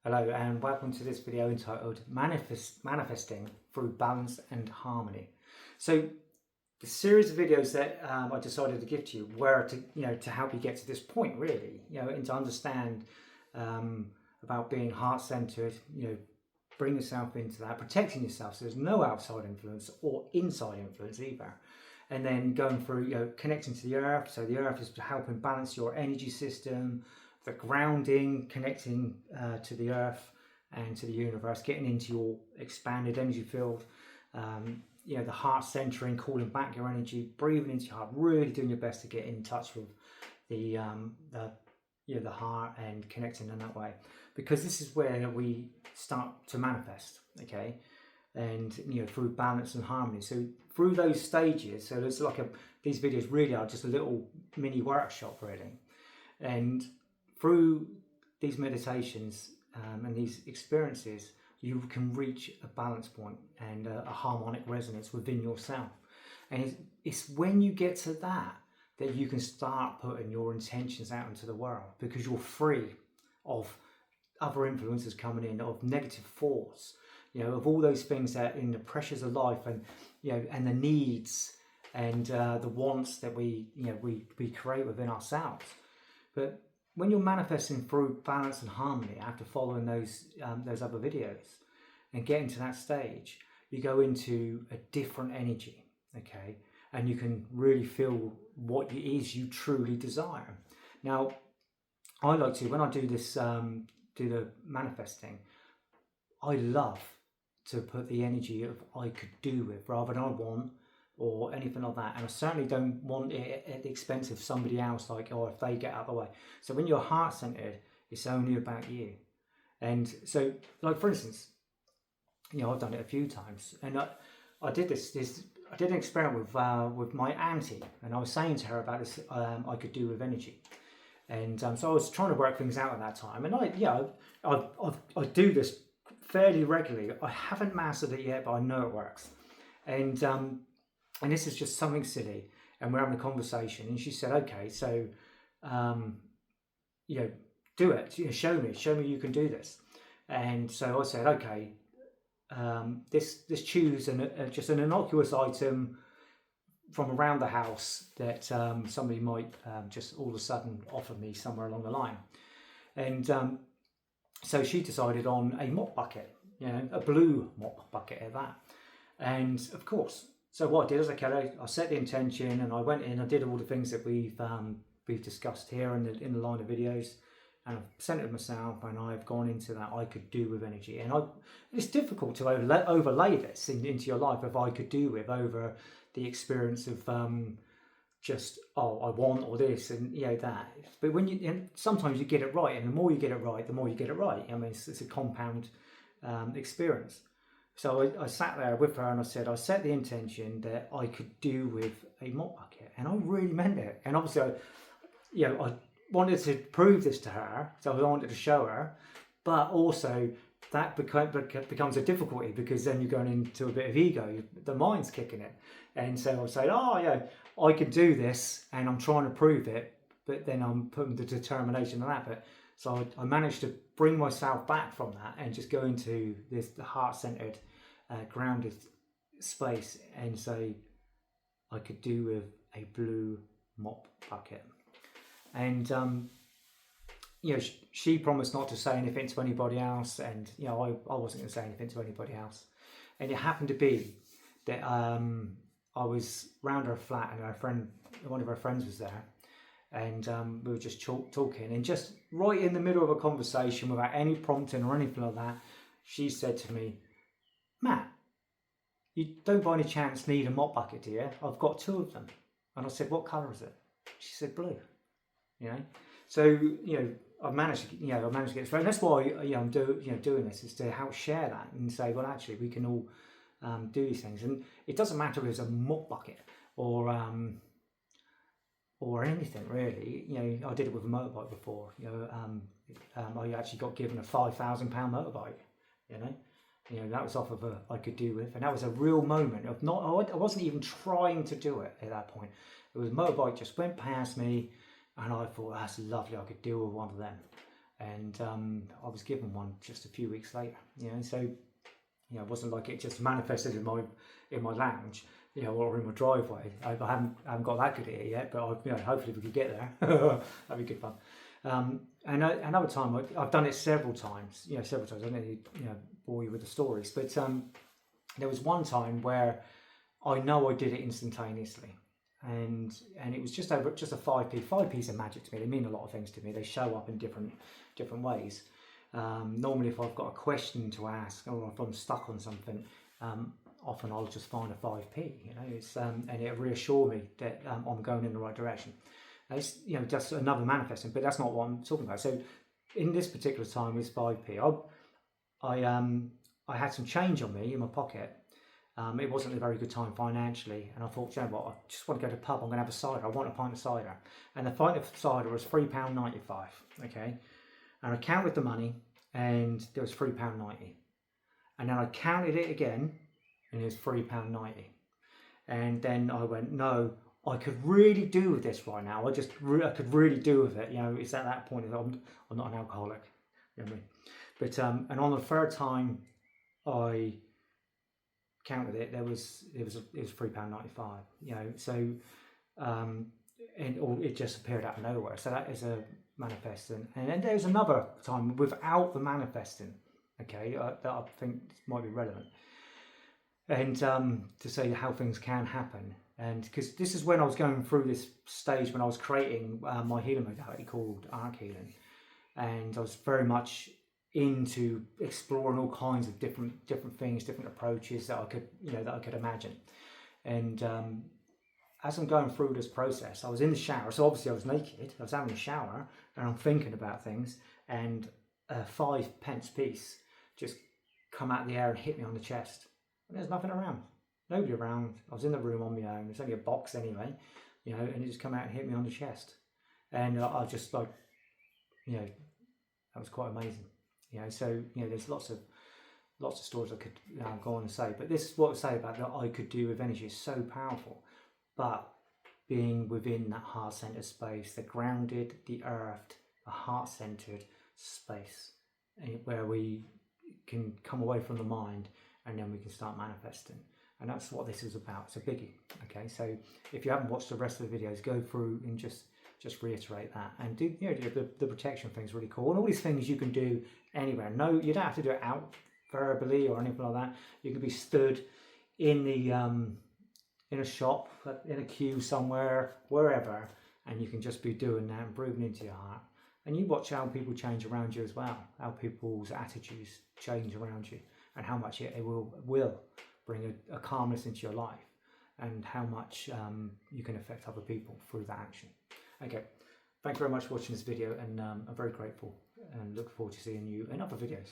Hello and welcome to this video entitled Manifesting Through Balance and Harmony. So the series of videos that I decided to give to you were to help you get to this point really, and to understand about being heart-centered, bring yourself into that, protecting yourself so there's no outside influence or inside influence either. And then going through, connecting to the earth. So the earth is helping balance your energy system, the grounding, connecting to the earth and to the universe, getting into your expanded energy field, the heart centering, calling back your energy, breathing into your heart, really doing your best to get in touch with the heart and connecting in that way, because this is where we start to manifest, okay? And through balance and harmony. So through those stages, so there's these videos really are just a little mini workshop really, and through these meditations and these experiences, you can reach a balance point and a harmonic resonance within yourself. And it's when you get to that you can start putting your intentions out into the world, because you're free of other influences coming in, of negative thoughts, of all those things that in the pressures of life and and the needs and the wants that we create within ourselves. But when you're manifesting through balance and harmony, after following those other videos and getting to that stage, you go into a different energy, okay? And you can really feel what it is you truly desire. Now, I like to, when I do this, do the manifesting, I love to put the energy of I could do with rather than I want or anything like that. And I certainly don't want it at the expense of somebody else, if they get out of the way. So when you're heart-centered, it's only about you. And so, for instance, I've done it a few times, and I did I did an experiment with my auntie, and I was saying to her about this I could do with energy. And so I was trying to work things out at that time, and I do this fairly regularly. I haven't mastered it yet, but I know it works. And this is just something silly, and we're having a conversation, and she said, "Okay, so do it. Show me you can do this." And so I said, "Okay, this choose just an innocuous item from around the house that somebody might just all of a sudden offer me somewhere along the line." And so she decided on a mop bucket, a blue mop bucket at that. And of course, so what I did is I set the intention, and I went in, I did all the things that we've discussed here in the line of videos, and I've centered myself, and I've gone into that I could do with energy. And it's difficult to overlay this into your life of I could do with over the experience of just I want or this and that. But when sometimes you get it right, and the more you get it right, the more you get it right. I mean, it's a compound experience. So I sat there with her, and I said I set the intention that I could do with a mop bucket, and I really meant it. And obviously, I wanted to prove this to her, so I wanted to show her, but also that becomes a difficulty, because then you're going into a bit of ego, the mind's kicking in. And so I'll say, I can do this, and I'm trying to prove it, but then I'm putting the determination on that. But so I managed to bring myself back from that and just go into this heart-centered, grounded space and say I could do with a blue mop bucket. And she promised not to say anything to anybody else, and I wasn't going to say anything to anybody else. And it happened to be that I was round her flat, and one of her friends was there, and we were just talking, and just right in the middle of a conversation, without any prompting or anything like that, she said to me, "Matt, you don't by any chance need a mop bucket, do you? I've got 2 of them." And I said, "What colour is it?" She said, "Blue." So I've managed to get this right. And that's why I'm doing this, is to help share that and say, well, actually, we can all do these things, and it doesn't matter if it's a mop bucket or anything really. I did it with a motorbike before. I actually got given a £5,000 motorbike. That was off of I could do with, and that was a real moment of I wasn't even trying to do it at that point. It was a motorbike just went past me, and I thought, that's lovely, I could deal with one of them. and I was given one just a few weeks later. So it wasn't like it just manifested in my lounge, or in my driveway. I haven't got that good at it yet, but hopefully we could get there. That'd be good fun. And another time, I've done it several times. Several times. I don't need bore you with the stories, but there was one time where I know I did it instantaneously, and it was just a 5p. 5p's are magic to me. They mean a lot of things to me. They show up in different ways. Normally, if I've got a question to ask, or if I'm stuck on something, often I'll just find a 5p. And it'll reassure me that I'm going in the right direction. It's just another manifesting, but that's not what I'm talking about. So in this particular time with 5p, I had some change on me in my pocket. It wasn't a very good time financially, and I thought, you know what, I just want to go to the pub. I'm going to have a cider. I want a pint of cider, and the pint of cider was £3.95. Okay, and I counted the money, and there was £3.90, and then I counted it again, and it was £3.90, and then I went, no, I could really do with this right now. I could really do with it. It's at that point that I'm not an alcoholic. You know what I mean? But and on the third time I counted it, it was £3.95. So and it just appeared out of nowhere. So that is a manifesting. And then there's another time without the manifesting. Okay, that I think might be relevant. And to say how things can happen. And because this is when I was going through this stage when I was creating my healing modality called Arc Healing, and I was very much into exploring all kinds of different things, different approaches that I could imagine. And as I'm going through this process, I was in the shower, so obviously I was naked. I was having a shower, and I'm thinking about things, and a 5p piece just come out of the air and hit me on the chest. And there's nothing around. Nobody around. I was in the room on my own. It's only a box anyway, and it just come out and hit me on the chest. And I just that was quite amazing. So there's lots of stories I could go on and say, but this is what I say about that I could do with energy is so powerful. But being within that heart-centered space, the grounded, the earthed, the heart-centered space, where we can come away from the mind, and then we can start manifesting. And that's what this is about. It's a biggie. Okay, so if you haven't watched the rest of the videos, go through and just reiterate that, and do the protection thing's really cool. And all these things you can do anywhere. No, you don't have to do it out verbally or anything like that. You can be stood in the in a shop, in a queue somewhere, wherever, and you can just be doing that and breathing into your heart. And you watch how people change around you as well, how people's attitudes change around you, and how much it will bring a calmness into your life, and how much you can affect other people through that action. Okay, thank you very much for watching this video, and I'm very grateful and look forward to seeing you in other videos.